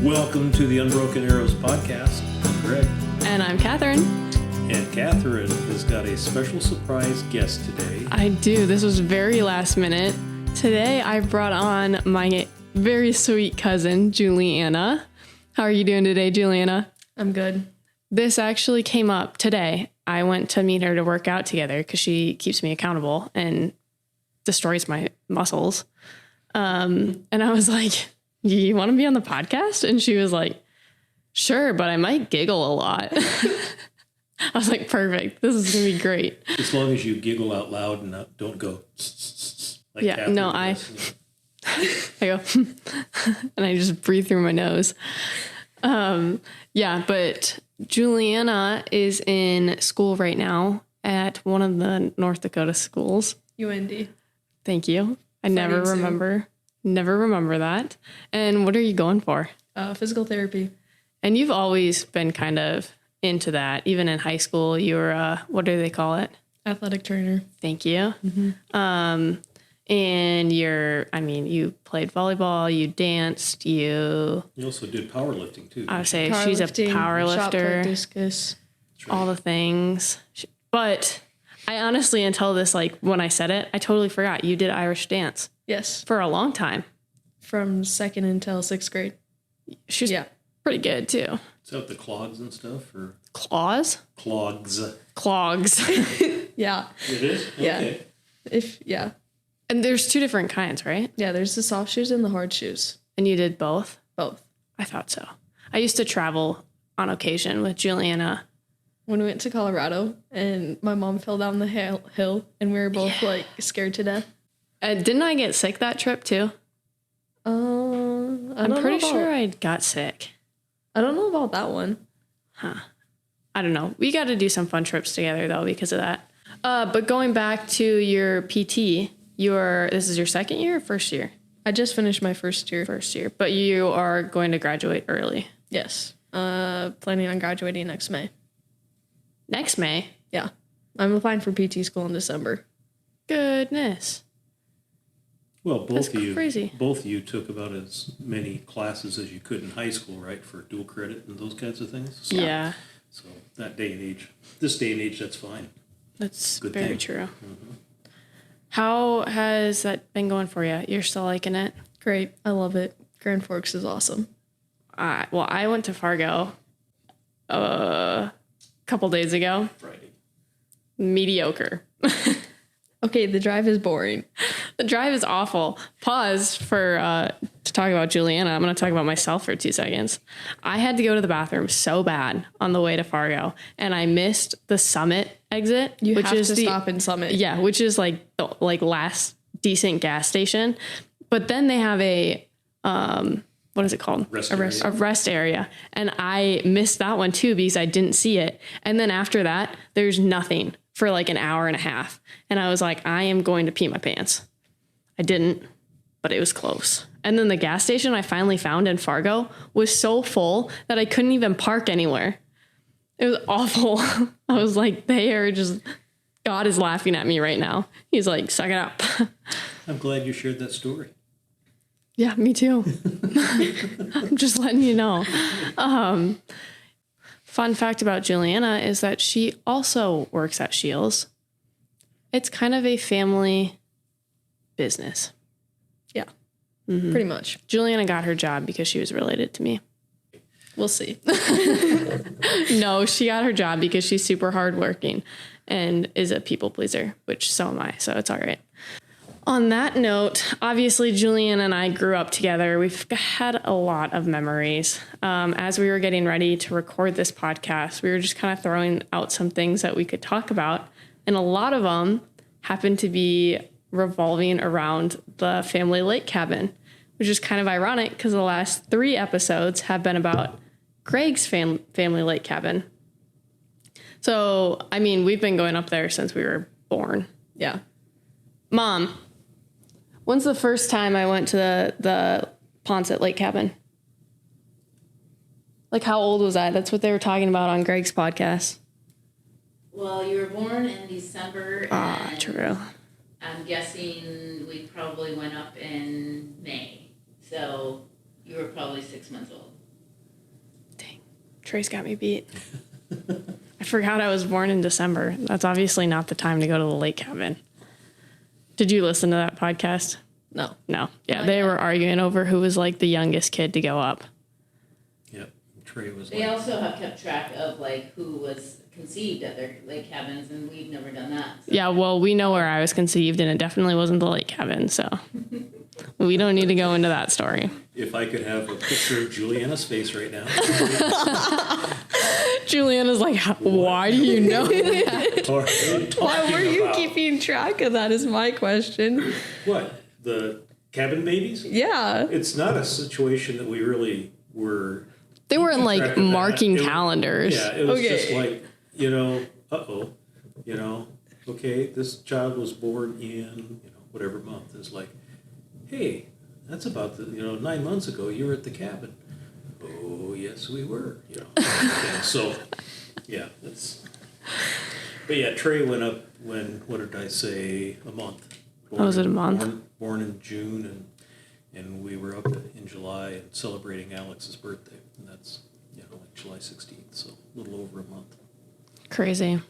Welcome to the Unbroken Arrows podcast. I'm Greg. And I'm Catherine. And Catherine has got a special surprise guest today. I do. This was very last minute. Today I brought on my very sweet cousin, Julianna. How are you doing today, Julianna? I'm good. This actually came up today. I went to meet her to work out together because she keeps me accountable and destroys my muscles. And I was like, you want to be on the podcast? And she was like, sure, but I might giggle a lot. I was like, perfect. This is going to be great. As long as you giggle out loud and don't go like yeah, Catherine no, does. I go, and I just breathe through my nose. Yeah, but Julianna is in school right now at one of the North Dakota schools. UND. Thank you. I never remember that. And what are you going for? Physical therapy. And you've always been kind of into that. Even in high school, you were, what do they call it? Athletic trainer. Thank you. Mm-hmm. And you played volleyball, you danced, you also did powerlifting too. I would say she's a power lifter, discus, all the things. But I honestly, until this, like when I said it, I totally forgot you did Irish dance. Yes. For a long time. From 2nd until 6th grade. She's pretty good too. Is that the clogs and stuff or claws? Clogs. Yeah. It is? Okay. Yeah. And there's two different kinds, right? Yeah, there's the soft shoes and the hard shoes. And you did both? Both. I thought so. I used to travel on occasion with Julianna. When we went to Colorado and my mom fell down the hill and we were both like scared to death. Didn't I get sick that trip too? I'm pretty sure I got sick. I don't know about that one. Huh. I don't know. We got to do some fun trips together though because of that. But going back to your PT, this is your second year or first year? I just finished my first year. But you are going to graduate early. Yes. Planning on graduating next May. Next May? Yeah. I'm applying for PT school in December. Goodness. Well, both crazy. of you took about as many classes as you could in high school, right? For dual credit and those kinds of things. So, yeah. So this day and age, that's fine. That's good very thing. True. Mm-hmm. How has that been going for you? You're still liking it? Great. I love it. Grand Forks is awesome. Well, I went to Fargo a couple days ago. Friday. Mediocre. Okay, the drive is boring. The drive is awful. Pause to talk about Julianna. I'm going to talk about myself for 2 seconds. I had to go to the bathroom so bad on the way to Fargo, and I missed the Summit exit. You have to stop in Summit. Yeah, which is like the last decent gas station. But then they have a what is it called? A rest area. And I missed that one too because I didn't see it. And then after that, there's nothing for like an hour and a half. And I was like, I am going to pee my pants. I didn't, but it was close. And then the gas station I finally found in Fargo was so full that I couldn't even park anywhere. It was awful. I was like, God is laughing at me right now. He's like, suck it up. I'm glad you shared that story. Yeah, me too. I'm just letting you know. Fun fact about Julianna is that she also works at Shields. It's kind of a family business. Yeah, mm-hmm. Pretty much. Julianna got her job because she was related to me. We'll see. No, she got her job because she's super hardworking and is a people pleaser, which so am I, so it's all right. On that note, obviously, Julian and I grew up together. We've had a lot of memories. As we were getting ready to record this podcast, we were just kind of throwing out some things that we could talk about. And a lot of them happened to be revolving around the family lake cabin, which is kind of ironic because the last 3 episodes have been about Greg's family lake cabin. So, I mean, we've been going up there since we were born. Yeah. Mom. When's the first time I went to the Ponset Lake Cabin? Like, how old was I? That's what they were talking about on Greg's podcast. Well, you were born in December. True. I'm guessing we probably went up in May. So you were probably 6 months old. Trey's got me beat. I forgot I was born in December. That's obviously not the time to go to the lake cabin. Did you listen to that podcast? No. No. Yeah, they were arguing over who was like the youngest kid to go up. Yep. Trey was They also have kept track of like who was conceived at their lake cabins, and we've never done that. So. Yeah, well, we know where I was conceived, and it definitely wasn't the lake cabin, so we don't need to go into that story. If I could have a picture of Julianna's face right now. Julianna's like, why do you know that? Or what are you Why were talking you about? keeping track of that is my question. What? The cabin babies? Yeah. It's not a situation that we really were. They weren't track like of that. marking It was- calendars. Yeah, it was just Okay. like, okay, this child was born in, whatever month. It's like, hey, that's about 9 months ago you were at the cabin. Oh, yes, we were. Okay, so, yeah, that's. But yeah, Trey went up when, what did I say, a month. Was it a month? Born in June, and we were up in July and celebrating Alex's birthday, and that's like July 16th, so a little over a month. Crazy.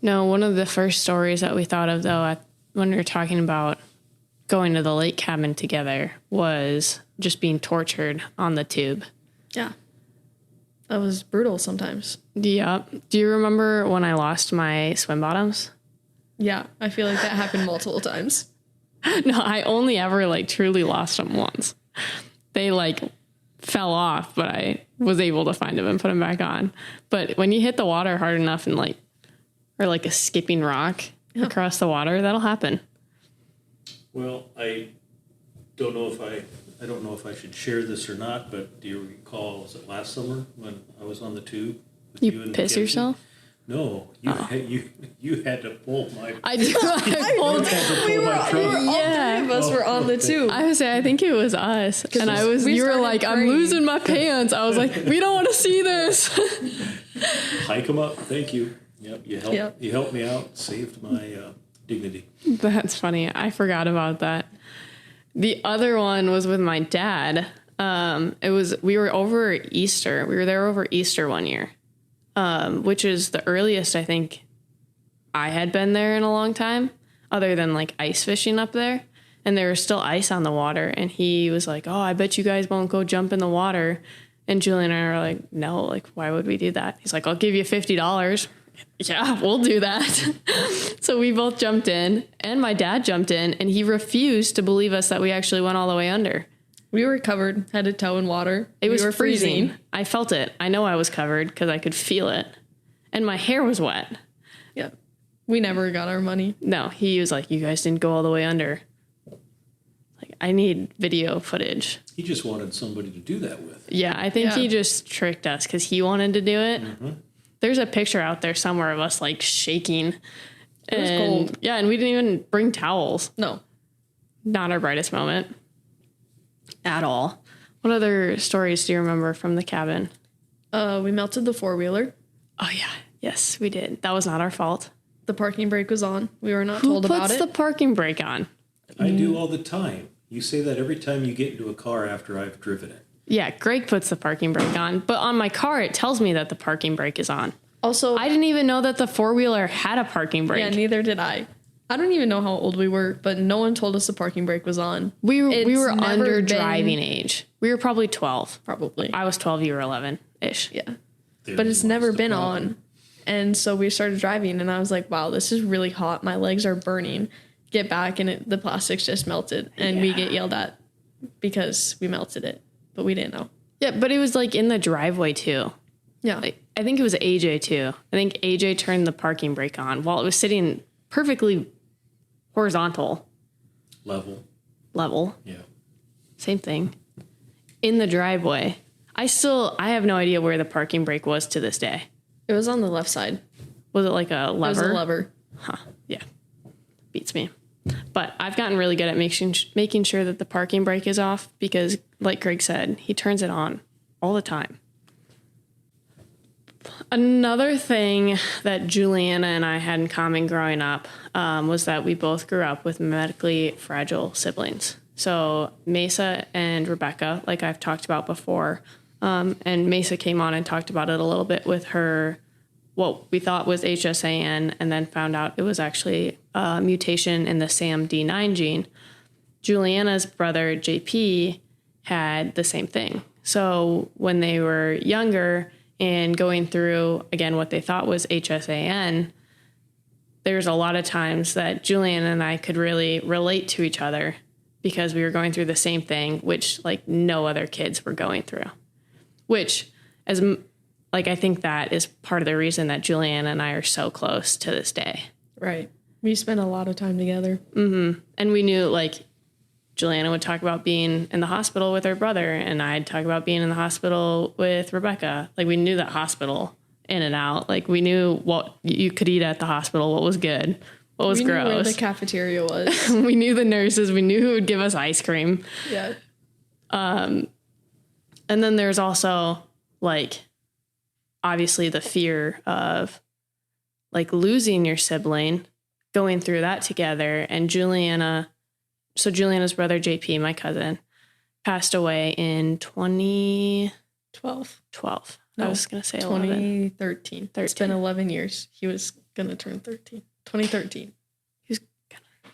No, one of the first stories that we thought of, though, when we were talking about going to the lake cabin together was just being tortured on the tube. Yeah. That was brutal sometimes. Yep. Do you remember when I lost my swim bottoms? Yeah. I feel like that happened multiple times. No, I only ever like truly lost them once. They like fell off, but I was able to find them and put them back on. But when you hit the water hard enough and or like a skipping rock across the water, that'll happen. Well, I don't know if I should share this or not, but do you recall, was it last summer when I was on the tube with You and piss Mackenzie? yourself? No, you had to pull my. I do. I pulled. my trunk. All three of us were on the tube. I would say I think it was us, and you were started like, "I'm praying. losing my pants." I was like, "We don't want to see this." Hike them up. Thank you. Yep, Yep. you helped me out, saved my dignity. That's funny. I forgot about that. The other one was with my dad. We were over Easter. We were there over Easter one year, which is the earliest I think I had been there in a long time, other than like ice fishing up there. And there was still ice on the water. And he was like, "Oh, I bet you guys won't go jump in the water." And Julie and I were like, "No, like, why would we do that?" He's like, "I'll give you $50. Yeah, we'll do that. So we both jumped in, and my dad jumped in, and he refused to believe us that we actually went all the way under. We were covered head to toe in water. It was we were freezing. I felt it. I know I was covered because I could feel it. And my hair was wet. Yeah. We never got our money. No, he was like, "You guys didn't go all the way under." Like, I need video footage. He just wanted somebody to do that with. Yeah, I think he just tricked us because he wanted to do it. Mm-hmm. There's a picture out there somewhere of us like shaking. It was cold. Yeah, and we didn't even bring towels. No. Not our brightest moment at all. What other stories do you remember from the cabin? We melted the four-wheeler. Oh, yeah. Yes, we did. That was not our fault. The parking brake was on. We were not Who told about puts it. the parking brake on? I do all the time. You say that every time you get into a car after I've driven it. Yeah, Greg puts the parking brake on. But on my car, it tells me that the parking brake is on. Also, I didn't even know that the four-wheeler had a parking brake. yeah, neither did I. I don't even know how old we were, but no one told us the parking brake was on. We were It's never under been- driving age. We were probably 12. Probably. I was 12, you were 11-ish. Yeah. There But it's was never the been problem. on. And so we started driving, and I was like, wow, this is really hot. My legs are burning. Get back, and the plastics just melted. And we get yelled at because we melted it, but we didn't know. Yeah, but it was like in the driveway too. Yeah. I think it was AJ too. I think AJ turned the parking brake on while it was sitting perfectly horizontal, level, Yeah. same thing, in the driveway. I have no idea where the parking brake was to this day. It was on the left side. Was it like a lever? It was a lever. Huh. Yeah. Beats me. But I've gotten really good at making sure that the parking brake is off because, like Greg said, he turns it on all the time. Another thing that Julianna and I had in common growing up was that we both grew up with medically fragile siblings. So Mesa and Rebecca, like I've talked about before, And Mesa came on and talked about it a little bit with her, what we thought was HSAN, and then found out it was actually a mutation in the SAMD9 gene. Julianna's brother, JP, had the same thing. So when they were younger and going through, again, what they thought was HSAN, there's a lot of times that Julian and I could really relate to each other because we were going through the same thing, which like no other kids were going through. Which, I think that is part of the reason that Julianna and I are so close to this day. Right. We spent a lot of time together. Mm-hmm. And we knew, Julianna would talk about being in the hospital with her brother, and I'd talk about being in the hospital with Rebecca. We knew that hospital in and out. We knew what you could eat at the hospital, what was good, what was gross. We knew where the cafeteria was. We knew the nurses. We knew who would give us ice cream. Yeah. And then there's also, obviously the fear of, losing your sibling, going through that together. And Julianna's brother, JP, my cousin, passed away in 2012. No, I was going to say 11. 2013. It's been 11 years. He was going to turn 13. 2013. He's going to...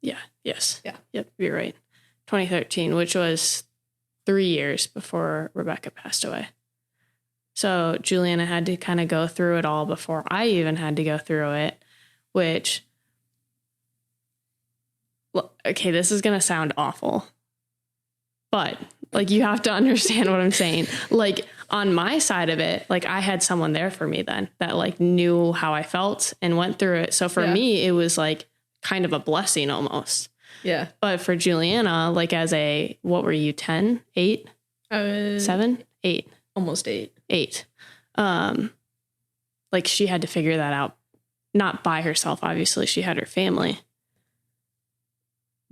Yeah, yes. Yeah. Yep, you're right. 2013, which was 3 years before Rebecca passed away. So Julianna had to kind of go through it all before I even had to go through it, which... Okay, this is going to sound awful, but you have to understand what I'm saying. On my side of it, I had someone there for me then that knew how I felt and went through it. So for me, it was kind of a blessing almost. Yeah. But for Julianna, as what were you, 10, 8, 7, 8? Almost 8. 8. She had to figure that out, not by herself. Obviously she had her family.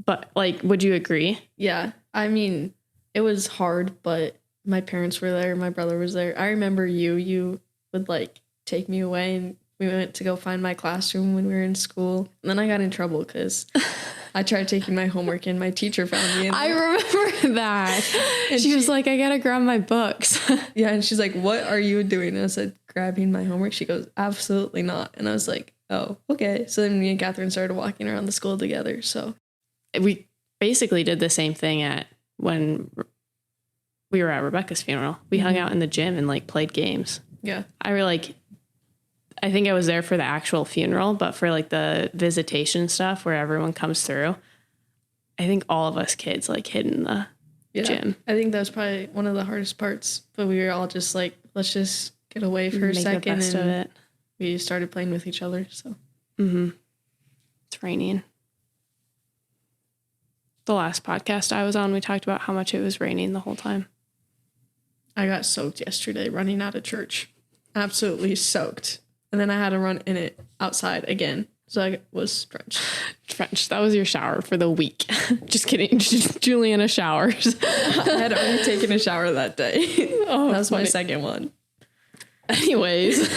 But would you agree? Yeah. I mean, it was hard, but my parents were there. My brother was there. I remember you would take me away, and we went to go find my classroom when we were in school. And then I got in trouble because I tried taking my homework and my teacher found me. I remember that. And she was like, I got to grab my books. Yeah. And she's like, what are you doing? And I said, grabbing my homework. She goes, absolutely not. And I was like, oh, okay. So then me and Catherine started walking around the school together. So we basically did the same thing when we were at Rebecca's funeral. We hung out in the gym and played games. Yeah. I think I was there for the actual funeral, but for the visitation stuff where everyone comes through, I think all of us kids hid in the gym. I think that was probably one of the hardest parts, but we were all just let's just get away for a second. The best of it. We started playing with each other. So It's raining. The last podcast I was on, we talked about how much it was raining the whole time. I got soaked yesterday running out of church. Absolutely soaked. And then I had to run in it outside again. So I was drenched. That was your shower for the week. Just kidding. Julianna showers. I had already taken a shower that day. Oh, that was my second one. Anyways,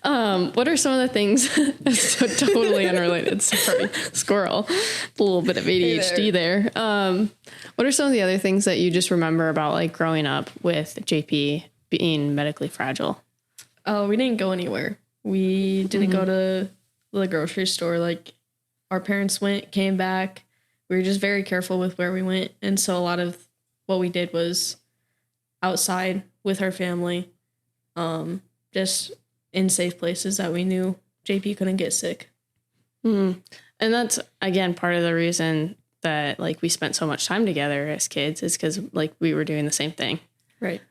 what are some of the things, totally unrelated, sorry, squirrel, a little bit of ADHD there. What are some of the other things that you just remember about growing up with JP being medically fragile? Oh, we didn't go anywhere. We didn't go to the grocery store. Our parents went, came back. We were just very careful with where we went. And so a lot of what we did was outside with our family, just in safe places that we knew JP couldn't get sick. And that's, again, part of the reason that we spent so much time together as kids is because we were doing the same thing. Right.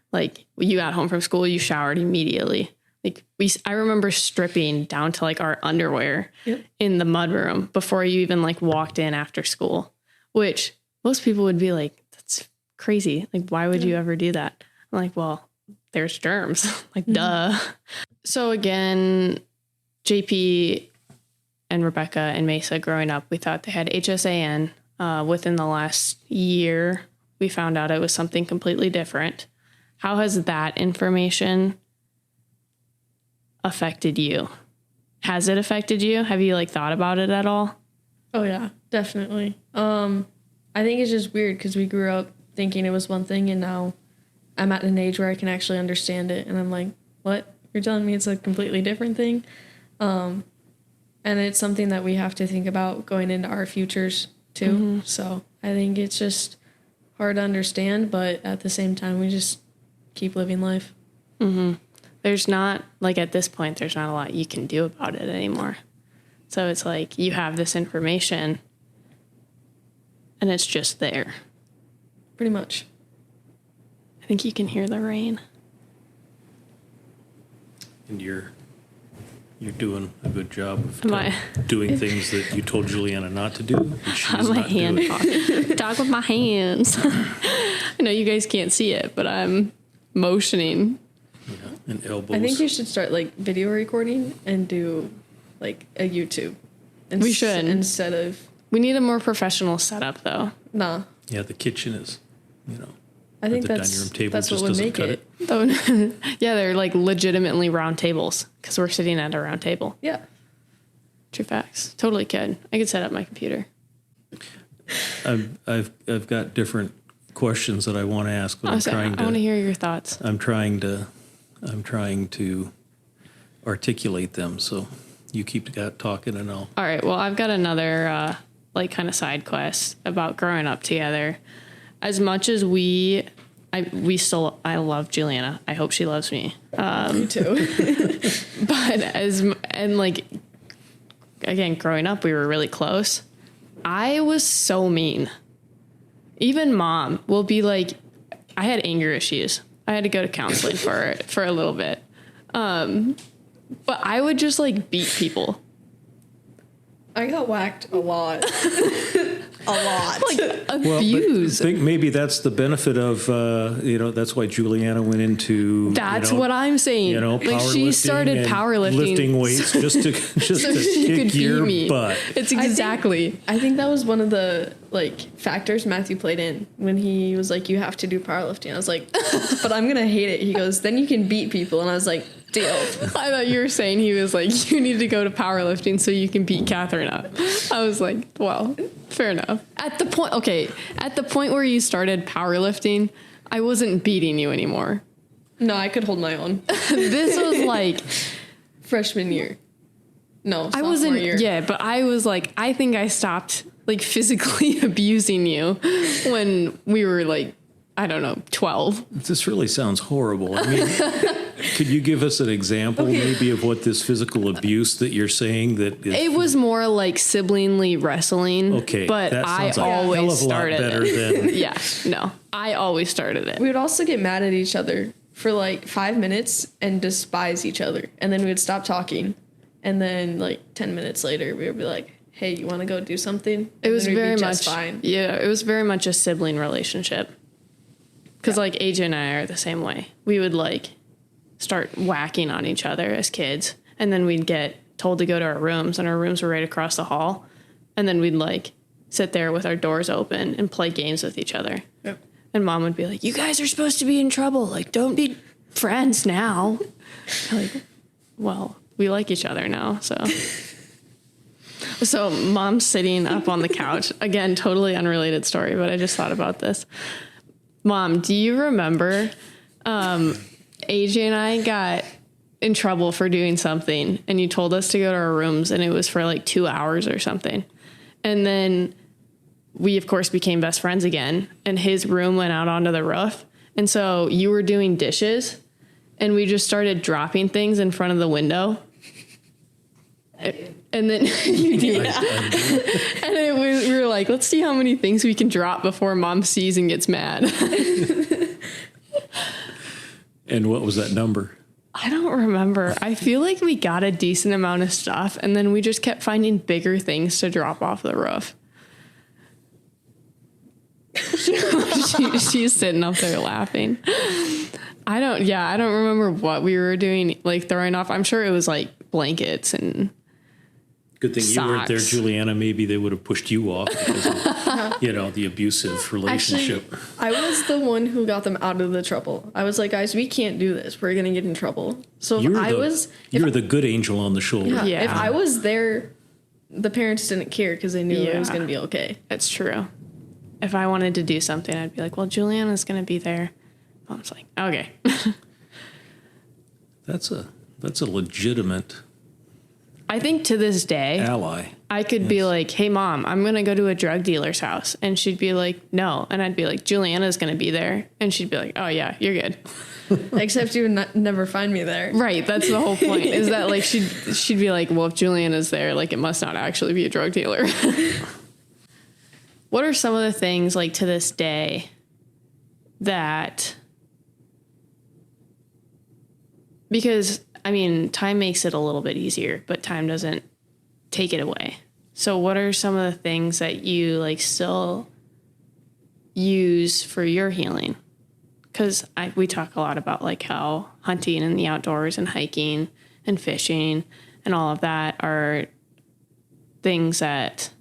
You got home from school, you showered immediately. I remember stripping down to our underwear in the mudroom before you even walked in after school, which most people would be like, that's crazy. Why would you ever do that? I'm like, well, there's germs. Duh. So again, JP and Rebecca and Mesa growing up, we thought they had HSAN. Within the last year, we found out it was something completely different. How has that information affected you? Has it affected you? Have you thought about it at all? Oh yeah, definitely. I think it's just weird because we grew up thinking it was one thing, and now I'm at an age where I can actually understand it, and I'm like, what? You're telling me it's a completely different thing? And it's something that we have to think about going into our futures too. Mm-hmm. So I think it's just hard to understand, but at the same time, we just keep living life. Mm-hmm. There's not, like at this point, there's not a lot you can do about it anymore. So it's like you have this information and it's just there. Pretty much. I think you can hear the rain. And you're doing a good job of doing things that you told Julianna not to do. And she's my not hand doing. talk with my hands. I know you guys can't see it, but I'm motioning. Yeah, and elbows. I think you should start like video recording and do like a YouTube. We should. Instead of. We need a more professional setup though. Nah. Yeah, the kitchen is, I think the dining room table that's just what would doesn't make cut it. Oh, yeah, they're like legitimately round tables because we're sitting at a round table. Yeah. True facts. Totally could. I could set up my computer. I've got different questions that I want to ask, but I want to hear your thoughts. I'm trying to articulate them. So you keep talking, and I'll. All right. Well, I've got another like kind of side quest about growing up together. As much as I love Julianna. I hope she loves me. Me too. But again, growing up, we were really close. I was so mean. Even Mom will be like, I had anger issues. I had to go to counseling for a little bit. But I would just like beat people. I got whacked a lot. A lot. Like abuse. I think maybe that's the benefit of, that's why Julianna went into. That's what I'm saying. Like she started powerlifting. Lifting weights just to so to she kick could your beat me. butt. It's exactly. I think that was one of the factors Matthew played in when he was like, you have to do powerlifting. I was like, but I'm going to hate it. He goes, then you can beat people. And I was like, deal. I thought you were saying he was like, you need to go to powerlifting so you can beat Catherine up. I was like, well, fair enough. At the point where you started powerlifting, I wasn't beating you anymore. No, I could hold my own. This was like freshman year. No, I wasn't. Year. Yeah, but I was like, I think I stopped like physically abusing you when we were like, I don't know, 12. This really sounds horrible. I mean, could you give us an example maybe of what this physical abuse that you're saying that is? It was more like siblingly wrestling. Okay, but that I sounds like always a hell of a lot started better it. than Yeah, no, I always started it. We would also get mad at each other for like 5 minutes and despise each other, and then we would stop talking, and then like 10 minutes later we would be like, hey, you want to go do something? And it was very much fine. Yeah, it was very much a sibling relationship. Because like AJ and I are the same way. We would like start whacking on each other as kids, and then we'd get told to go to our rooms, and our rooms were right across the hall, and then we'd like sit there with our doors open and play games with each other. Yep. And Mom would be like, you guys are supposed to be in trouble, like don't be friends now. Like, well, we like each other now. So Mom's sitting up on the couch, again, totally unrelated story, but I just thought about this. Mom, do you remember AJ and I got in trouble for doing something, and you told us to go to our rooms, and it was for like 2 hours or something. And then we, of course, became best friends again, and his room went out onto the roof. And so you were doing dishes, and we just started dropping things in front of the window. And then you did. And we were like, let's see how many things we can drop before Mom sees and gets mad. And what was that number? I don't remember. I feel like we got a decent amount of stuff, and then we just kept finding bigger things to drop off the roof. She's sitting up there laughing. I don't remember what we were doing, like throwing off. I'm sure it was like blankets and Good thing you weren't there, socks. Julianna. Maybe they would have pushed you off because of, the abusive relationship. Actually, I was the one who got them out of the trouble. I was like, guys, we can't do this. We're going to get in trouble. So You were the good angel on the shoulder. Yeah. If I was there, the parents didn't care because they knew it was Yeah. going to be okay. It's true. if I wanted to do something, I'd be like, well, Julianna's going to be there. Mom's like, okay. That's a legitimate I think to this day, ally. I could be like, hey, Mom, I'm going to go to a drug dealer's house. And she'd be like, no. And I'd be like, Julianna's going to be there. And she'd be like, oh, yeah, you're good. Except you would never find me there. Right. That's the whole point is that like she'd be like, well, if Julianna's there, like it must not actually be a drug dealer. What are some of the things like to this day that, because I mean, time makes it a little bit easier, but time doesn't take it away. So what are some of the things that you like still use for your healing? Because we talk a lot about like how hunting in the outdoors and hiking and fishing and all of that are things that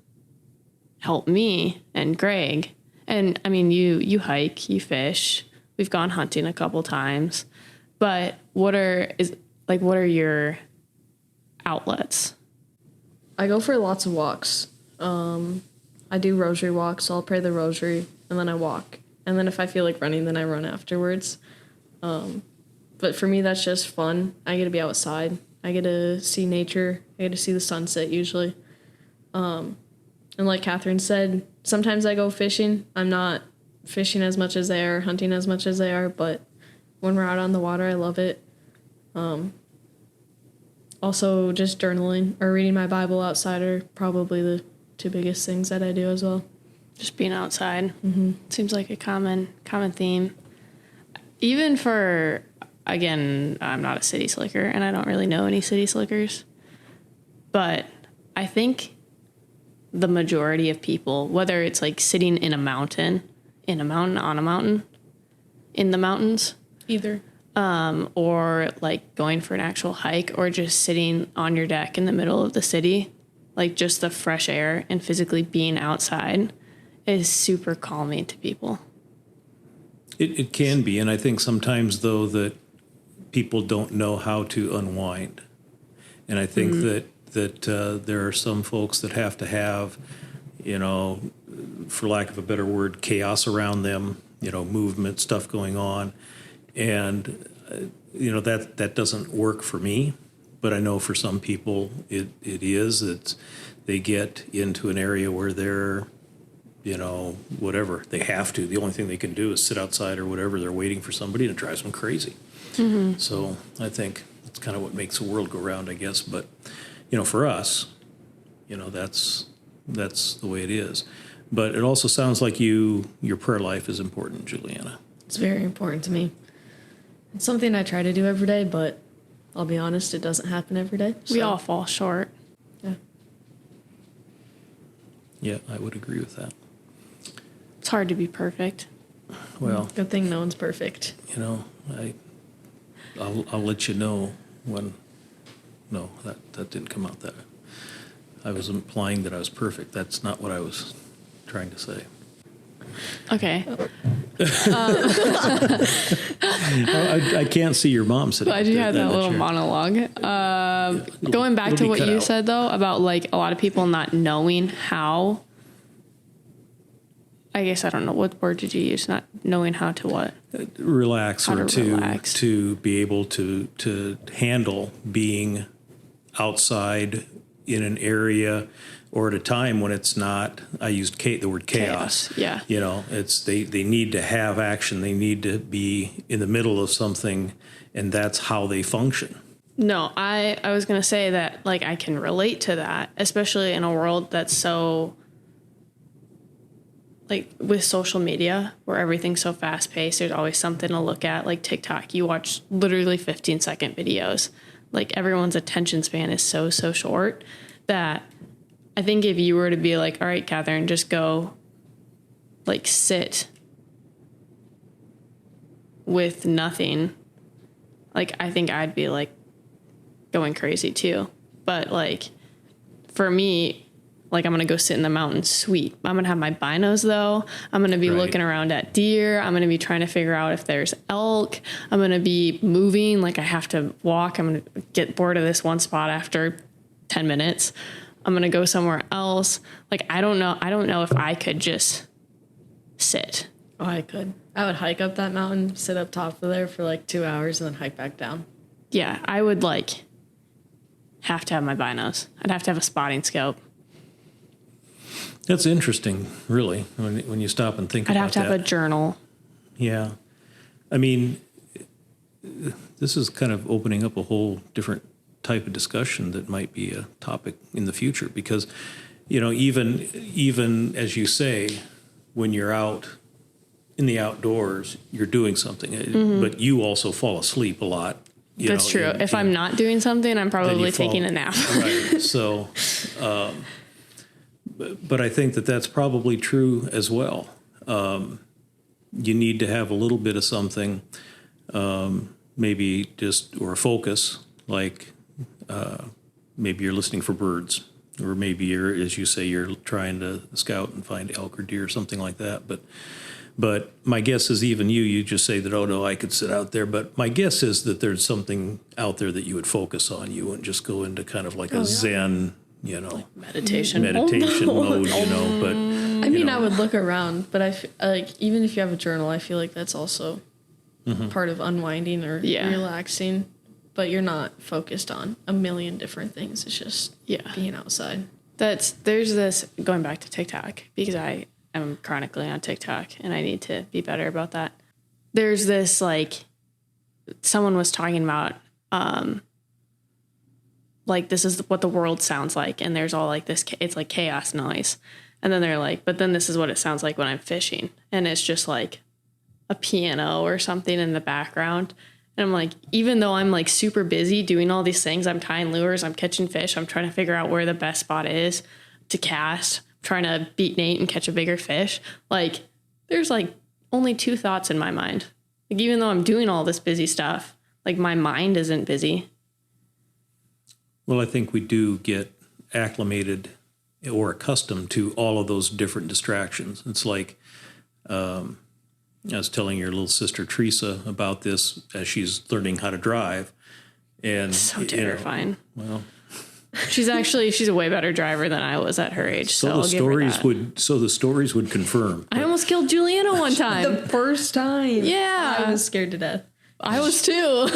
help me and Greg. And I mean, you hike, you fish. We've gone hunting a couple times. But what are your outlets? I go for lots of walks. I do rosary walks, so I'll pray the rosary and then I walk. And then if I feel like running, then I run afterwards. But for me, that's just fun. I get to be outside. I get to see nature. I get to see the sunset usually. And like Catherine said, sometimes I go fishing. I'm not fishing as much as they are, hunting as much as they are, but when we're out on the water, I love it. Also, just journaling or reading my Bible outside are probably the two biggest things that I do as well. Just being outside. Mm-hmm. Seems like a common theme. Even for, again, I'm not a city slicker, and I don't really know any city slickers. But I think the majority of people, whether it's like sitting in a mountain, on a mountain, in the mountains, Either. or like going for an actual hike, or just sitting on your deck in the middle of the city, like just the fresh air and physically being outside is super calming to people. It can be, and I think sometimes though that people don't know how to unwind, and I think that there are some folks that have to have, for lack of a better word, chaos around them, movement, stuff going on, and that doesn't work for me. But I know for some people it is. They get into an area where they're, whatever, they have to. The only thing they can do is sit outside or whatever. They're waiting for somebody, and it drives them crazy. Mm-hmm. So I think that's kind of what makes the world go round, I guess. But, for us, that's the way it is. But it also sounds like your prayer life is important, Julianna. It's very important to me. It's something I try to do every day, but I'll be honest, it doesn't happen every day. So. We all fall short. Yeah. Yeah, I would agree with that. It's hard to be perfect. Well, good thing no one's perfect. I'll let you know when. No, that didn't come out that. I was implying that I was perfect. That's not what I was trying to say. Okay. I can't see your mom sitting. Glad you had that little chair. monologue. Going back to what you said though about like a lot of people not knowing how. I guess I don't know, what word did you use? Not knowing how to what? Relax, how or to relax. to be able to handle being outside in an area or at a time when it's not. I used the word chaos. Yeah. It's they need to have action. They need to be in the middle of something, and that's how they function. No, I was gonna say that like I can relate to that, especially in a world that's so. Like with social media where everything's so fast paced, there's always something to look at. Like TikTok, you watch literally 15-second videos. Like everyone's attention span is so short that I think if you were to be like, all right, Catherine, just go like sit with nothing. Like, I think I'd be like going crazy too. But like for me, like, I'm going to go sit in the mountains. Sweet. I'm going to have my binos, though. I'm going to be looking around at deer. I'm going to be trying to figure out if there's elk. I'm going to be moving. Like, I have to walk. I'm going to get bored of this one spot after 10 minutes. I'm going to go somewhere else. Like, I don't know if I could just sit. Oh, I could. I would hike up that mountain, sit up top of there for like 2 hours, and then hike back down. Yeah, I would like have to have my binos. I'd have to have a spotting scope. That's interesting, really, when you stop and think I'd about have to have a journal. Yeah. I mean, this is kind of opening up a whole different type of discussion that might be a topic in the future because, you know, even as you say, when you're out in the outdoors, you're doing something, but you also fall asleep a lot. That's true. If I'm not doing something, I'm probably taking a nap. Right. So, but I think that that's probably true as well. You need to have a little bit of something, maybe or a focus, like maybe you're listening for birds, or maybe as you say, you're trying to scout and find elk or deer or something like that. But my guess is even you just say that, oh no, I could sit out there. But my guess is that there's something out there that you would focus on. You wouldn't just go into kind of like a Zen, like meditation mode, but I mean, I would look around, but like even if you have a journal, I feel like that's also part of unwinding or relaxing. But you're not focused on a million different things. It's just being outside. There's this, going back to TikTok, because I am chronically on TikTok and I need to be better about that. There's this, like, someone was talking about, like, this is what the world sounds like. And there's all like this, it's like chaos noise. And then they're like, but then this is what it sounds like when I'm fishing. And it's just like a piano or something in the background. And I'm like, even though I'm like super busy doing all these things, I'm tying lures, I'm catching fish, I'm trying to figure out where the best spot is to cast, I'm trying to beat Nate and catch a bigger fish. Like, there's like only 2 thoughts in my mind. Like, even though I'm doing all this busy stuff, like my mind isn't busy. Well, I think we do get acclimated or accustomed to all of those different distractions. It's like, I was telling your little sister Teresa about this as she's learning how to drive, and so terrifying. Well, she's a way better driver than I was at her age. So the stories would confirm. I almost killed Julianna one time. The first time. Yeah, I was scared to death. I was too.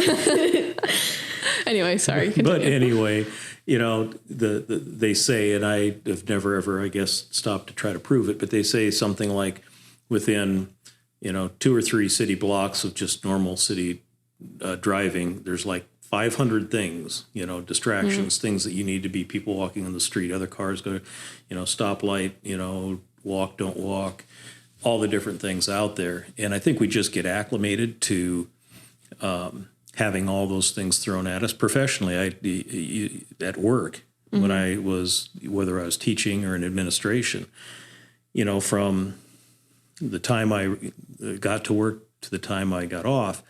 Anyway, sorry. Continue. But anyway, they say, and I have never ever, I guess, stopped to try to prove it, but they say something like within 2 or 3 city blocks of just normal city driving, there's like 500 things, distractions, things that you need to be, people walking on the street, other cars go, stoplight, walk, don't walk, all the different things out there. And I think we just get acclimated to having all those things thrown at us professionally. At work, when whether I was teaching or in administration, from the time I got to work to the time I got off,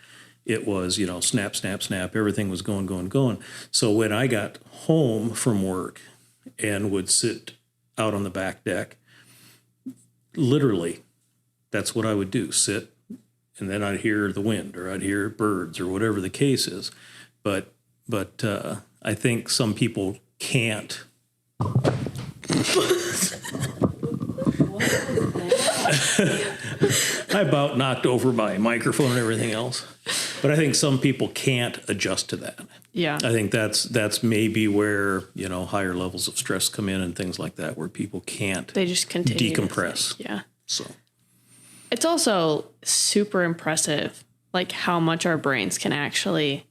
it was, snap, snap, snap. Everything was going. So when I got home from work and would sit out on the back deck, literally, that's what I would do, sit, and then I'd hear the wind or I'd hear birds or whatever the case is. But I think some people can't. I about knocked over my microphone and everything else. But I think some people can't adjust to that. Yeah. I think that's maybe where, higher levels of stress come in and things like that, where people can't they just continue decompress. Yeah. So it's also super impressive, like how much our brains can actually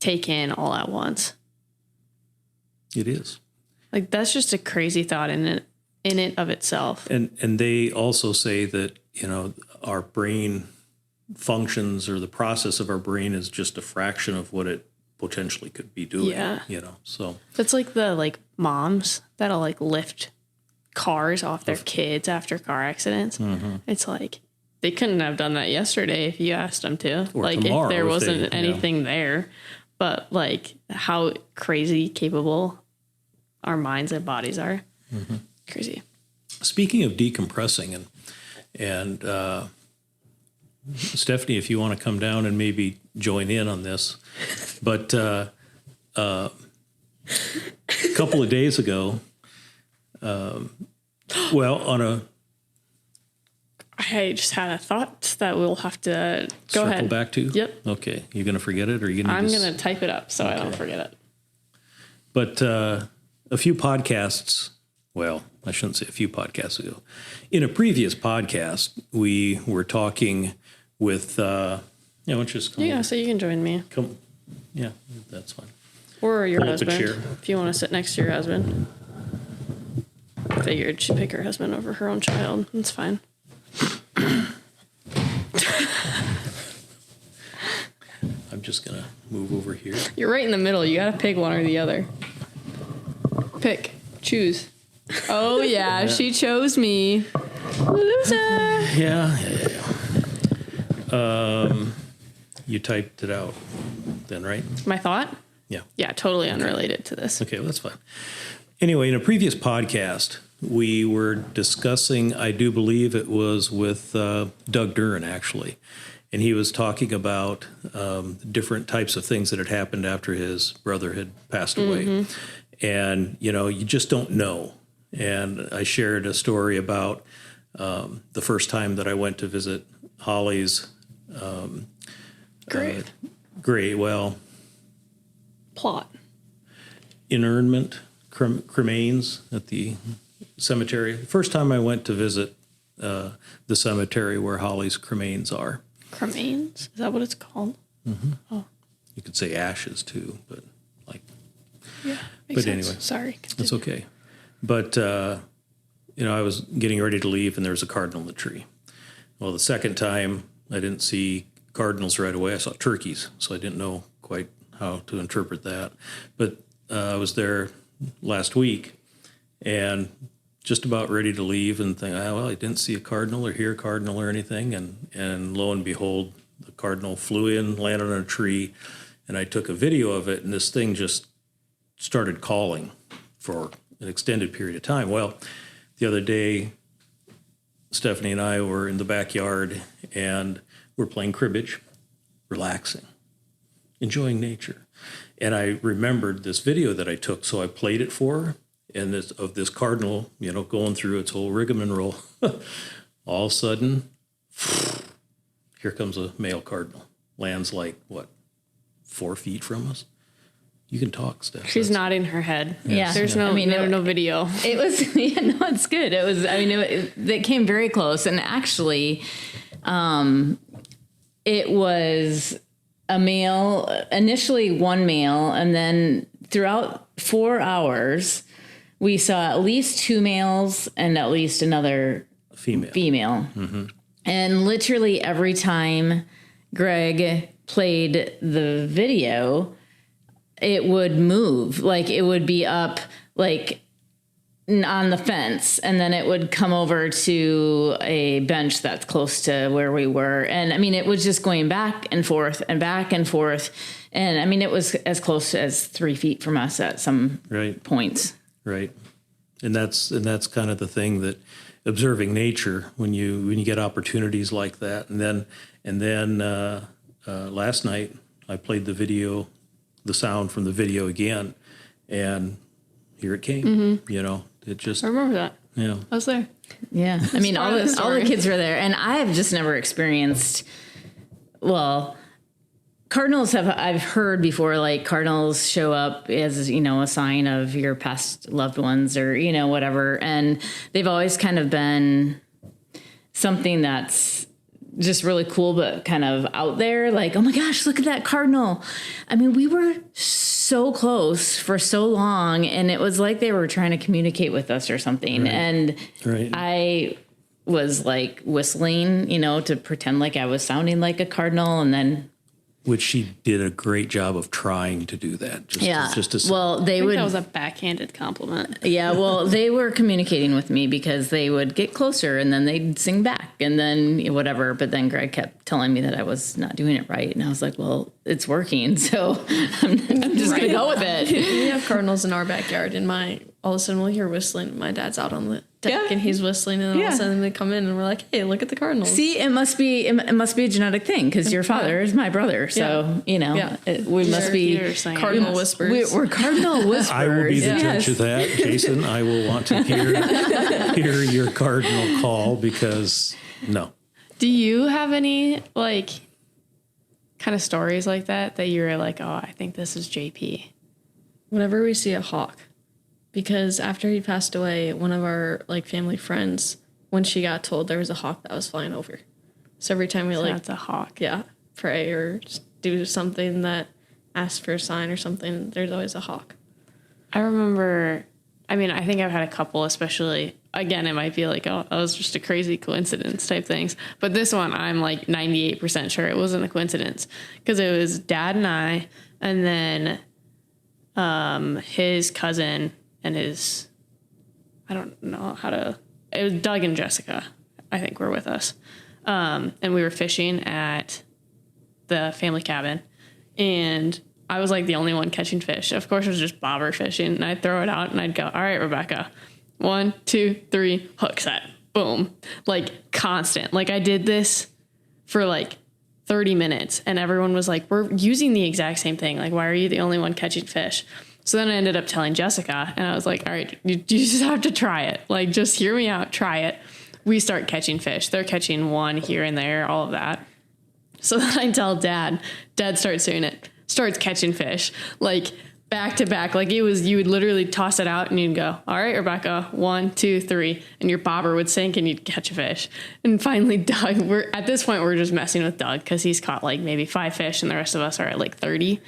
take in all at once. It is. Like, that's just a crazy thought in it of itself. And they also say that, our brain functions, or the process of our brain is just a fraction of what it potentially could be doing. Yeah. So it's like the moms that'll lift cars off their kids after car accidents. Mm-hmm. It's like they couldn't have done that yesterday if you asked them to. Or if there wasn't anything there. But how crazy capable our minds and bodies are. Mm-hmm. Crazy. Speaking of decompressing and Stephanie, if you want to come down and maybe join in on this, but a couple of days ago, I I just had a thought that we'll have to go Circle ahead. back to? Yep. Okay. You're going to forget it, or are you going to I'm going to type it up so I don't forget it. But a few podcasts, well, I shouldn't say a few podcasts ago. In a previous podcast, we were talking with, just come Yeah, over. so you can join me. Come, yeah, that's fine. Or your Pull up a husband. chair. If you want to sit next to your husband. Figured she'd pick her husband over her own child. That's fine. I'm just going to move over here. You're right in the middle. You got to pick one or the other. Pick. Choose. Oh, yeah. She chose me. Loser. Yeah. You typed it out then, right? My thought? Yeah. Yeah, totally unrelated to this. Okay, well, that's fine. Anyway, in a previous podcast, we were discussing, I do believe it was with Doug Duran, actually, and he was talking about different types of things that had happened after his brother had passed away. And, you just don't know. And I shared a story about the first time that I went to visit Holly's Great. Plot. Interment, cremains at the cemetery. The first time I went to visit the cemetery where Holly's cremains are. Cremains? Is that what it's called? You could say ashes too, but Yeah. But anyway. Sorry. that's okay. But, I was getting ready to leave and there was a cardinal in the tree. Well, the second time I didn't see cardinals right away. I saw turkeys, so I didn't know quite how to interpret that. But I was there last week and just about ready to leave and think, I didn't see a cardinal or hear a cardinal or anything. And lo and behold, the cardinal flew in, landed on a tree, and I took a video of it, and this thing just started calling for an extended period of time. Well, the other day, Stephanie and I were in the backyard, and we're playing cribbage, relaxing, enjoying nature. And I remembered this video that I took, so I played it for her, and this cardinal, going through its whole rigmarole. All of a sudden, here comes a male cardinal. Lands 4 feet from us. You can talk, Steph. She's nodding her head. Yeah. There's no, no video. It was, it's good. It was, it came very close. And actually, it was a male, initially one male, and then throughout 4 hours, we saw at least 2 males and at least another female. Mm-hmm. And literally every time Greg played the video, it would move. It would be up on the fence, and then it would come over to a bench that's close to where we were. And it was just going back and forth and back and forth. And it was as close as 3 feet from us at some points. Right. And that's kind of the thing, that observing nature when you get opportunities like that. And then last night I played the sound from the video again, and here it came. Mm-hmm. It just, I remember that. Yeah. I was there. Yeah. All the kids were there, and I have just never experienced, cardinals I've heard before, cardinals show up as, a sign of your past loved ones or, whatever. And they've always kind of been something that's just really cool, but kind of out there. Oh my gosh, look at that cardinal. We were so close for so long, and it was like they were trying to communicate with us or something. Right. And I was whistling, to pretend like I was sounding like a cardinal, and then. Which she did a great job of trying to do that. That was a backhanded compliment. Yeah, they were communicating with me because they would get closer and then they'd sing back and then whatever. But then Greg kept telling me that I was not doing it right. And I was like, well, it's working. So I'm just going to go with it. We have cardinals in our backyard, and all of a sudden we'll hear whistling. My dad's out on the deck and he's whistling, and then all of a sudden they come in and we're like, hey, look at the cardinals. See, it must be a genetic thing, because your father is my brother. So, we must be cardinal whispers. We're cardinal whisperers. I will be the judge of that, Jason. I will want to hear your cardinal call, because No. Do you have any like kind of stories like that you were like, oh, I think this is JP? Whenever we see a hawk, because after he passed away, one of our like family friends, when she got told there was a hawk that was flying over, so every time we So like, that's a hawk. yeah, pray or just do something that asks for a sign or something, there's always a hawk. I remember, I mean, I think I've had a couple, especially, again, it might be like, oh, that was just a crazy coincidence type things. But this one, I'm like 98% sure it wasn't a coincidence, because it was Dad and I, and then his cousin and his, I don't know how to, it was Doug and Jessica, I think, were with us. And we were fishing at the family cabin, and I was like the only one catching fish. Of course, it was just bobber fishing, and I'd throw it out and I'd go, all right, Rebecca, 1, 2, 3, hook set, boom. Like constant. Like I did this for like 30 minutes and everyone was like, we're using the exact same thing. Like, why are you the only one catching fish? So then I ended up telling Jessica, and I was like, all right, you just have to try it. Like, just hear me out, try it. We start catching fish. They're catching one here and there, all of that. So then I tell Dad. Dad starts doing it. Starts catching fish, like back to back. Like it was, you would literally toss it out and you'd go, all right, Rebecca, 1, 2, 3. And your bobber would sink and you'd catch a fish. And finally, Doug, at this point, we're just messing with Doug because he's caught like maybe 5 fish and the rest of us are at like 30.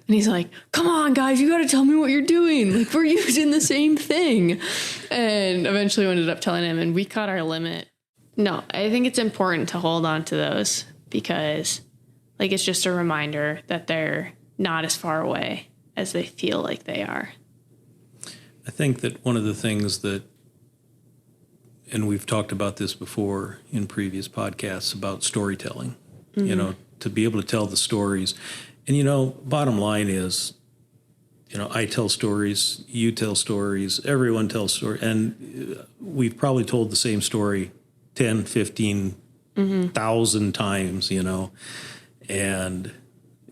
And he's like, come on, guys, you got to tell me what you're doing. Like, we're using the same thing. And eventually we ended up telling him, and we caught our limit. No, I think it's important to hold on to those because, like, it's just a reminder that they're not as far away as they feel like they are. I think that one of the things that, and we've talked about this before in previous podcasts about storytelling, you know, to be able to tell the stories. And, you know, bottom line is, you know, I tell stories, you tell stories, everyone tells stories. And we've probably told the same story 10, 15,000 times, you know. And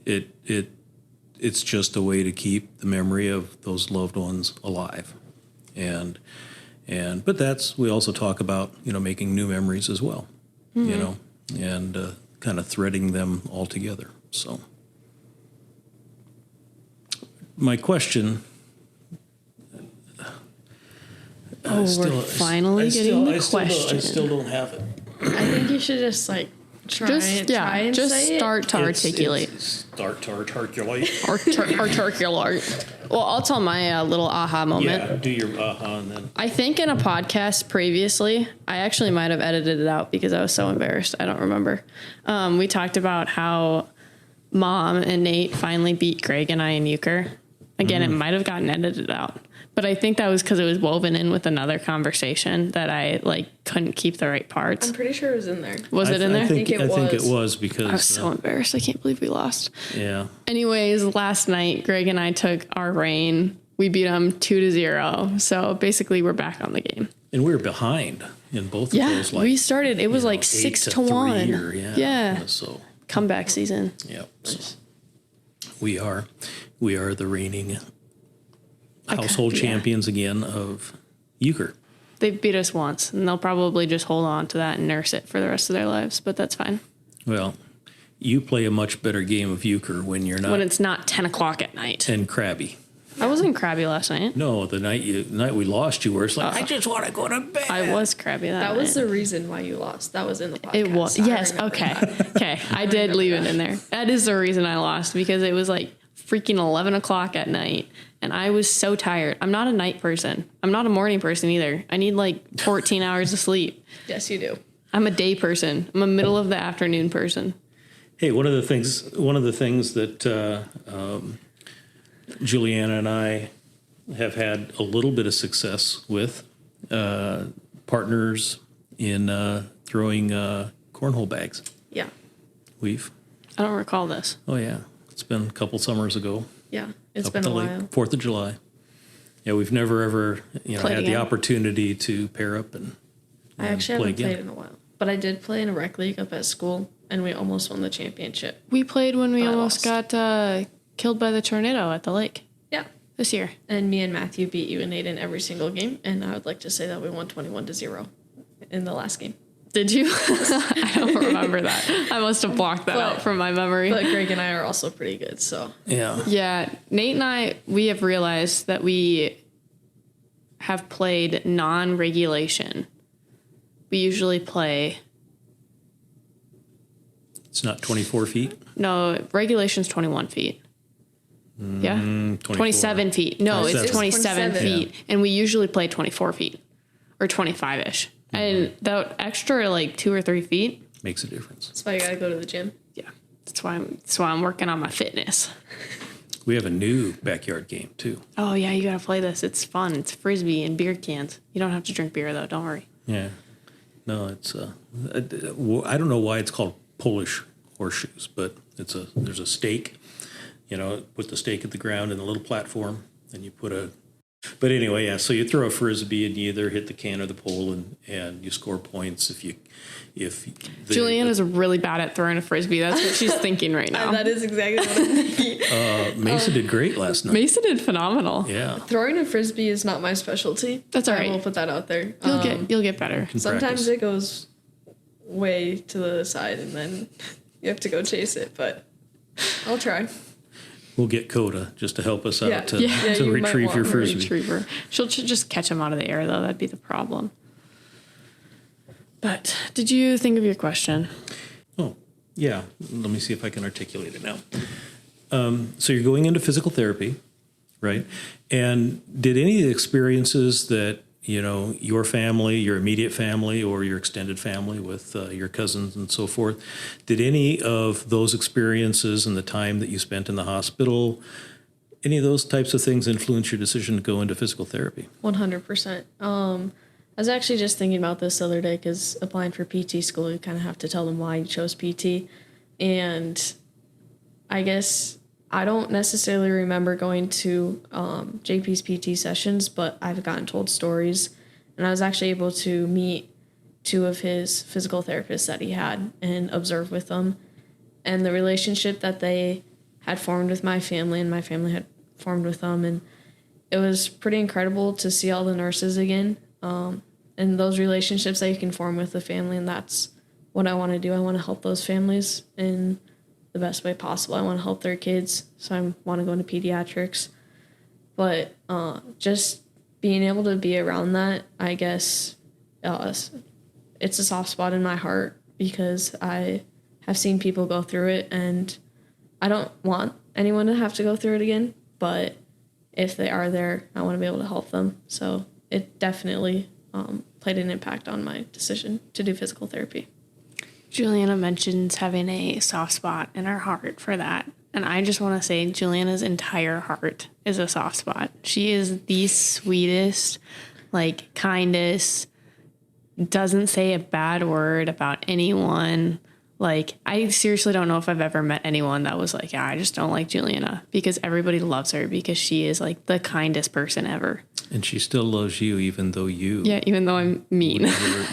it's just a way to keep the memory of those loved ones alive. But we also talk about, you know, making new memories as well, you know, and kind of threading them all together. So my question. We're finally getting the question. I still don't have it. I think you should just like try and just say start to articulate. Start to articulate. Articulate. Well, I'll tell my little aha moment. Yeah, do your aha and then. I think in a podcast previously, I actually might have edited it out because I was so embarrassed. I don't remember. We talked about how Mom and Nate finally beat Greg and I in euchre. Again, it might have gotten edited out. But I think that was because it was woven in with another conversation that I like couldn't keep the right parts. I'm pretty sure it was in there. Was it in there? I think it was because I was so embarrassed. I can't believe we lost. Yeah. Anyways, last night, Greg and I took our reign. We beat them 2-0. So basically, we're back on the game. And we were behind in both of those. Like, we started. It was like 6-1. Or, yeah. So comeback season. yeah. So we are the reigning household champions again of euchre. They've beat us once, and they'll probably just hold on to that and nurse it for the rest of their lives. But that's fine. Well, you play a much better game of euchre when you're not. When it's not 10 o'clock at night. And crabby. I wasn't crabby last night. No, the night we lost, you were. It's like, I just want to go to bed. I was crabby that night. That was the reason why you lost. That was in the podcast. It was. Yes. Okay. Okay. I did leave it in there. That is the reason I lost, because it was like freaking 11 o'clock at night. And I was so tired. I'm not a night person. I'm not a morning person either. I need like 14 hours of sleep. Yes, you do. I'm a day person. I'm a middle of the afternoon person. Hey, one of the things that Julianna and I have had a little bit of success with partners in throwing cornhole bags. Yeah. I don't recall this. Oh yeah, it's been a couple summers ago. Yeah. It's been a while. 4th of July. Yeah, we've never ever had the opportunity to pair up and I actually play haven't again. played in a while. But I did play in a rec league up at school, and we almost won the championship. We played when we But I almost lost. got killed by the tornado at the lake Yeah. this year. And me and Matthew beat you and Nate in every single game, and I would like to say that we won 21-0 in the last game. Did you? I don't remember that. I must have blocked that out from my memory. But Greg and I are also pretty good, so. Yeah. Yeah, Nate and I, we have realized that we have played non-regulation. We usually play... It's not 24 feet? No, regulation's 21 feet. Yeah? 24. 27 feet. No, it's 27 feet. Yeah. And we usually play 24 feet or 25-ish. And that extra, like, 2 or 3 feet. Makes a difference. That's why you gotta go to the gym. Yeah. That's why I'm working on my fitness. We have a new backyard game, too. Oh, yeah, you got to play this. It's fun. It's Frisbee and beer cans. You don't have to drink beer, though. Don't worry. Yeah. No, it's I don't know why it's called Polish horseshoes, but there's a stake, put the stake at the ground in a little platform, and you put but anyway, yeah, so you throw a Frisbee and you either hit the can or the pole and you score points Julianna's really bad at throwing a Frisbee. That's what she's thinking right now. That is exactly what I'm thinking. Mason did great last night. Mason did phenomenal. Yeah. Throwing a Frisbee is not my specialty. That's all right. I will put that out there. You'll get better. Sometimes Practice. it goes way to the side and then you have to go chase it, but I'll try. We'll get Coda just to help us out Yeah. to Yeah, you might retrieve want your her Frisbee. Retriever. She'll just catch him out of the air, though. That'd be the problem. But did you think of your question? Oh, yeah. Let me see if I can articulate it now. So you're going into physical therapy, right? And did any of the experiences that, your family, your immediate family, or your extended family with your cousins and so forth, did any of those experiences and the time that you spent in the hospital, any of those types of things influence your decision to go into physical therapy? 100%. I was actually just thinking about this the other day because applying for PT school, you kind of have to tell them why you chose PT. And I guess I don't necessarily remember going to JP's PT sessions, but I've gotten told stories. And I was actually able to meet 2 of his physical therapists that he had and observe with them. And the relationship that they had formed with my family and my family had formed with them. And it was pretty incredible to see all the nurses again. And those relationships that you can form with the family, and that's what I want to do. I want to help those families in the best way possible. I want to help their kids, so I want to go into pediatrics. But just being able to be around that, I guess it's a soft spot in my heart because I have seen people go through it, and I don't want anyone to have to go through it again, but if they are there, I want to be able to help them. So it definitely played an impact on my decision to do physical therapy. Julianna mentions having a soft spot in her heart for that. And I just want to say Julianna's entire heart is a soft spot. She is the sweetest, kindest, doesn't say a bad word about anyone. I seriously don't know if I've ever met anyone that was like, yeah, I just don't like Julianna, because everybody loves her because she is the kindest person ever. And she still loves you even though even though I'm mean.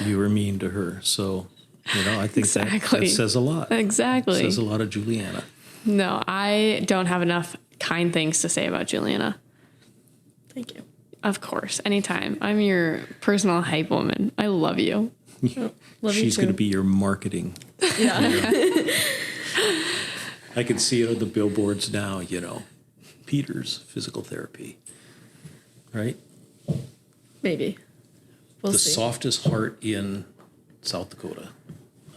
you were mean to her. So, I think Exactly. that says a lot. Exactly. It says a lot of Julianna. No, I don't have enough kind things to say about Julianna. Thank you. Of course, anytime. I'm your personal hype woman. I love you. Love She's you going to too. be your marketing. Yeah. I can see it on the billboards now, Peter's physical therapy, right? Maybe. We'll The see. softest heart in South Dakota.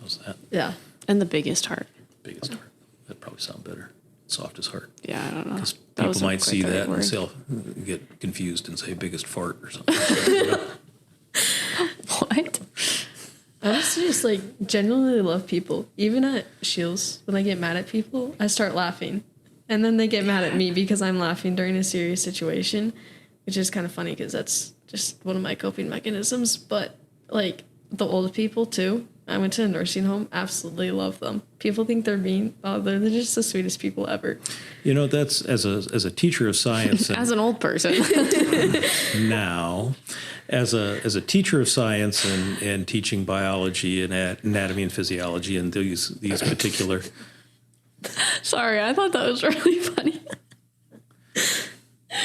How's that? Yeah. And the biggest heart. Biggest heart. That'd probably sound better. Softest heart. Yeah, I don't know. Because That people wasn't might quite see the right that word. and get confused and say biggest fart or something. What? I just genuinely love people. Even at Shields, when I get mad at people, I start laughing. And then they get mad at me because I'm laughing during a serious situation, which is kind of funny because that's just one of my coping mechanisms. But the old people too. I went to a nursing home, absolutely love them. People think they're mean. Oh, they're just the sweetest people ever. That's as a teacher of science and As an old person. now, as a teacher of science and teaching biology and anatomy and physiology and these particular. Sorry, I thought that was really funny.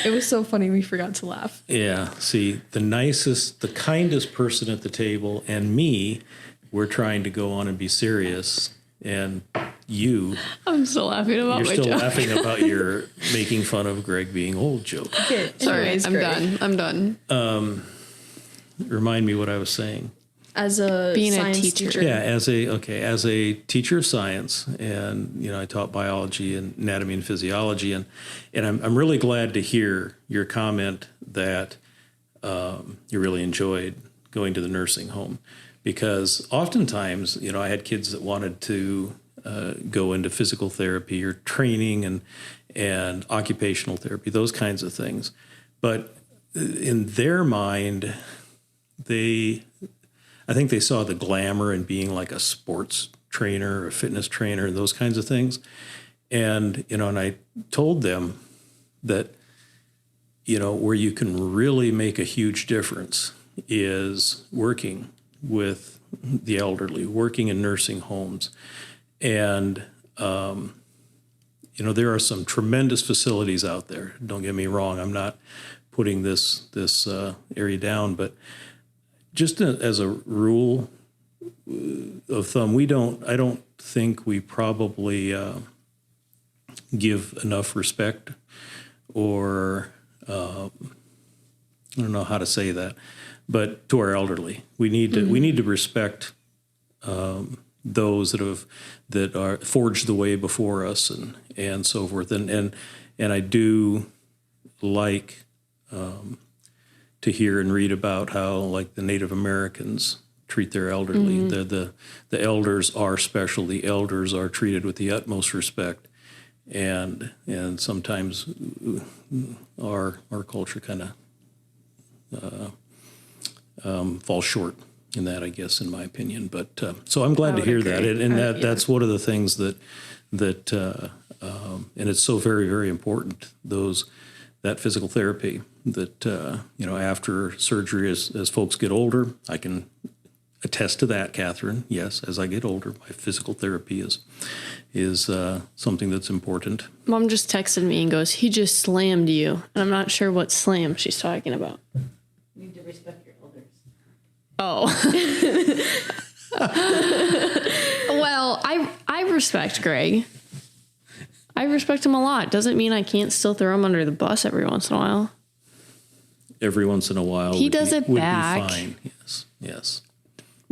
It was so funny we forgot to laugh. Yeah, see, the kindest person at the table and me we're trying to go on and be serious, and I'm still laughing about you're my still joke. laughing about your making fun of Greg being old joke. Okay, Sorry, anyways, I'm Greg, done. I'm done. Remind me what I was saying. As a Being a science teacher. Yeah, as a teacher of science, and I taught biology and anatomy and physiology, and I'm really glad to hear your comment that you really enjoyed going to the nursing home, because oftentimes I had kids that wanted to go into physical therapy or training and occupational therapy, those kinds of things, but in their mind, I think they saw the glamour in being like a sports trainer or a fitness trainer and those kinds of things. And, and I told them that, where you can really make a huge difference is working with the elderly, working in nursing homes. And, there are some tremendous facilities out there. Don't get me wrong. I'm not putting this area down, but just as a rule of thumb, I don't think we probably give enough respect, or I don't know how to say that, but to our elderly, we need to respect those that are forged the way before us and so forth, and I do like to hear and read about how, like, the Native Americans treat their elderly. The elders are special. The elders are treated with the utmost respect, and sometimes our culture kind of falls short in that, I guess, in my opinion. But so I'm glad to hear that, and that's one of the things that and it's so very, very important, that physical therapy that, after surgery, as folks get older, I can attest to that, Catherine. Yes, as I get older, my physical therapy is something that's important. Mom just texted me and goes, "He just slammed you." And I'm not sure what slam she's talking about. You need to respect your elders. Oh. Well, I respect Greg. I respect him a lot. Doesn't mean I can't still throw him under the bus every once in a while. Every once in a while, He does it would back. Be fine. Yes,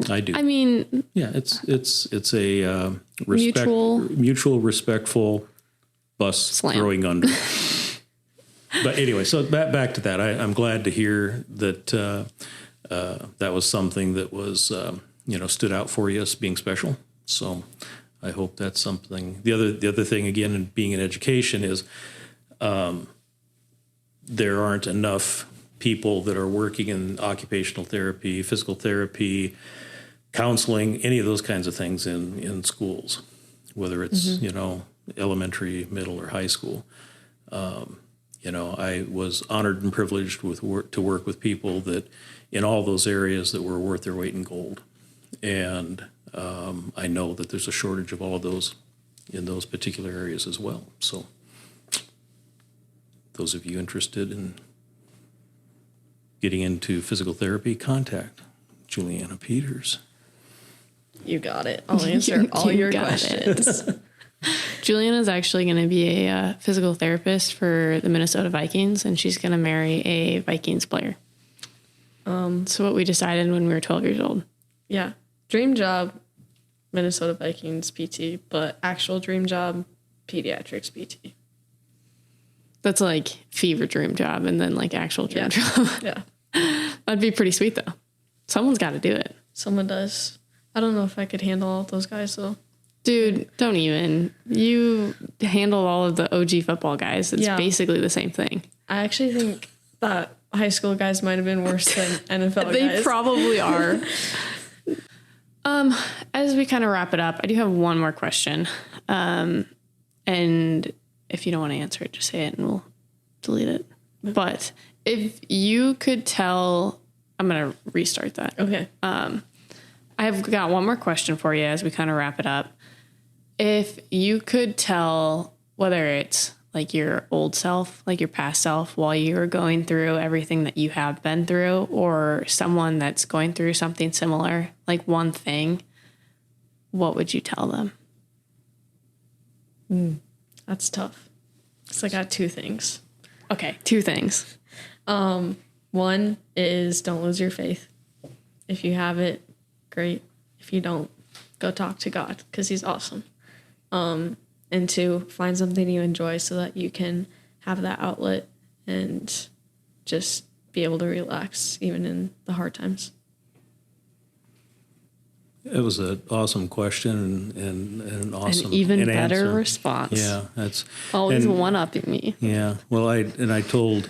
I do. I mean, yeah, it's a mutual, respectful bus Slam. throwing under. But anyway, so back to that. I'm glad to hear that that was something that was stood out for you as being special. So I hope that's something. The other thing, again, in being in education is there aren't enough people that are working in occupational therapy, physical therapy, counseling, any of those kinds of things in schools, whether it's elementary, middle, or high school. I was honored and privileged to work with people that in all those areas that were worth their weight in gold, and I know that there's a shortage of all of those in those particular areas as well. So those of you interested in getting into physical therapy, contact Julianna Peters. You got it. I'll answer all your got questions. Julianna is actually going to be a physical therapist for the Minnesota Vikings, and she's going to marry a Vikings player. So what we decided when we were 12 years old. Yeah. Dream job, Minnesota Vikings PT, but actual dream job, pediatrics PT. That's like fever dream job and then like actual dream job. Yeah. That'd be pretty sweet though. Someone's got to do it. Someone does. I don't know if I could handle all those guys though. Dude, don't even. You handle all of the OG football guys. It's basically the same thing. I actually think that high school guys might have been worse than NFL guys. They probably are. As we kind of wrap it up, I do have one more question. And if you don't want to answer it, just say it and we'll delete it. But if you could tell, I'm going to restart that. Okay. I've got one more question for you as we kind of wrap it up. If you could tell, whether it's like your old self, like your past self, while you were going through everything that you have been through, or someone that's going through something similar, like one thing what would you tell them? That's tough. So I got 2 things. Okay, 2 things. One is don't lose your faith. If you have it, great. If you don't, go talk to God because he's awesome. And 2, find something you enjoy so that you can have that outlet and just be able to relax even in the hard times. It was an awesome question and an awesome An even better answer. response. Yeah, that's Always and- one-upping me. Yeah, well, I told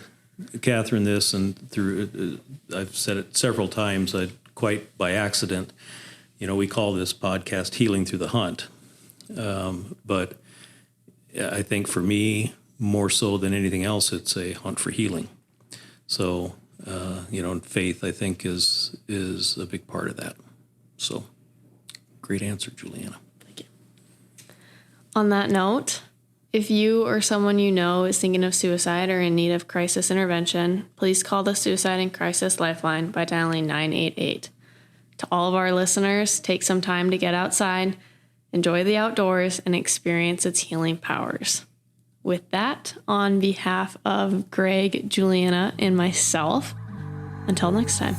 Catherine this, and through I've said it several times. Quite by accident, we call this podcast "Healing Through the Hunt," but I think for me, more so than anything else, it's a hunt for healing. So, and faith, I think, is a big part of that. So, great answer, Julianna. Thank you. On that note, if you or someone you know is thinking of suicide or in need of crisis intervention, please call the Suicide and Crisis Lifeline by dialing 988. To all of our listeners, take some time to get outside, enjoy the outdoors, and experience its healing powers. With that, on behalf of Greg, Julianna, and myself, until next time.